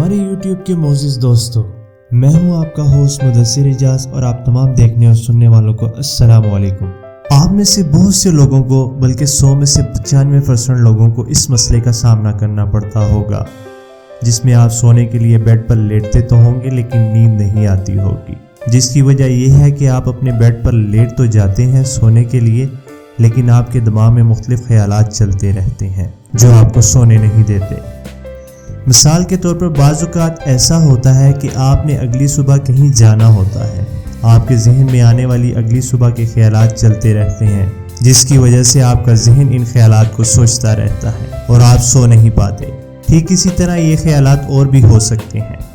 हमारे YouTube के मोअज़्ज़िज़ दोस्तों, मैं हूं आपका होस्ट मुदस्सिर इजाज और आप तमाम देखने और सुनने वालों को अस्सलामु अलैकुम। आप में से बहुत से लोगों को, बल्कि 100 में से 95% लोगों को इस मसले का सामना करना पड़ता होगा, जिसमें आप सोने के लिए बेड पर लेटते तो होंगे लेकिन नींद नहीं आती होगी। जिसकी वजह यह है कि आप अपने बेड पर लेट तो जाते हैं सोने के लिए, लेकिन आपके दिमाग में मुख्तलिफ ख्यालात चलते रहते हैं जो आपको सोने नहीं देते। मिसाल के तौर पर बाज़ औक़ात ऐसा होता है कि आपने अगली सुबह कहीं जाना होता है, आपके जहन में आने वाली अगली सुबह के ख्यालात चलते रहते हैं, जिसकी वजह से आपका जहन इन ख्यालात को सोचता रहता है और आप सो नहीं पाते। ठीक इसी तरह ये ख्यालात और भी हो सकते हैं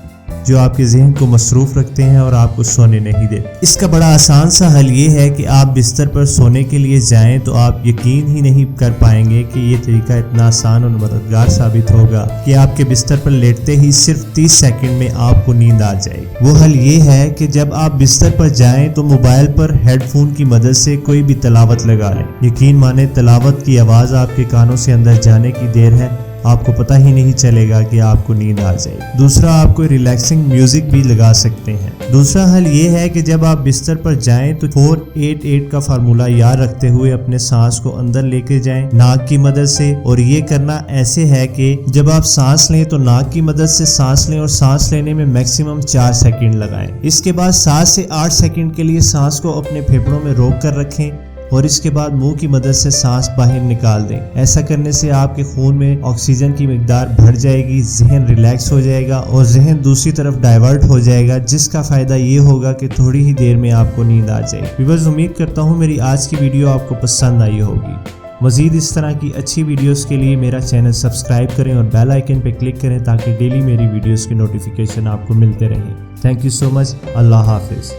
जो आपके जहन को मसरूफ़ रखते हैं और आपको सोने नहीं देते। इसका बड़ा आसान सा हल ये है कि आप बिस्तर पर सोने के लिए जाएं तो आप यकीन ही नहीं कर पाएंगे कि ये तरीका इतना आसान और मददगार साबित होगा कि आपके बिस्तर पर लेटते ही सिर्फ 30 सेकंड में आपको नींद आ जाएगी। वो हल ये है कि जब आप बिस्तर पर जाएं तो मोबाइल पर हेडफोन की मदद से कोई भी तिलावत लगा लें। यकीन माने तिलावत की आवाज़ आपके कानों से अंदर जाने की देर है, आपको पता ही नहीं चलेगा कि आपको नींद आ जाएगी। दूसरा, आप कोई रिलैक्सिंग म्यूजिक भी लगा सकते हैं। दूसरा हल ये है कि जब आप बिस्तर पर जाएं तो 4-8-8 का फार्मूला याद रखते हुए अपने सांस को अंदर लेके जाएं नाक की मदद से। और ये करना ऐसे है कि जब आप सांस लें तो नाक की मदद से सांस लें और सांस लेने में मैक्सिमम 4 सेकंड लगाएं। इसके बाद 7 से 8 सेकंड के लिए सांस को अपने फेफड़ों में रोक कर रखें और इसके बाद मुंह की मदद से सांस बाहर निकाल दें। ऐसा करने से आपके खून में ऑक्सीजन की मिकदार बढ़ जाएगी, जहन रिलैक्स हो जाएगा और जहन दूसरी तरफ डाइवर्ट हो जाएगा, जिसका फ़ायदा ये होगा कि थोड़ी ही देर में आपको नींद आ जाएगी। व्यूअर्स, उम्मीद करता हूँ मेरी आज की वीडियो आपको पसंद आई होगी। मज़ीद इस तरह की अच्छी वीडियोस के लिए मेरा चैनल सब्सक्राइब करें और बेल आइकन पर क्लिक करें ताकि डेली मेरी वीडियोस की नोटिफिकेशन आपको मिलते रहें। Thank you so much. Allah हाफिज़।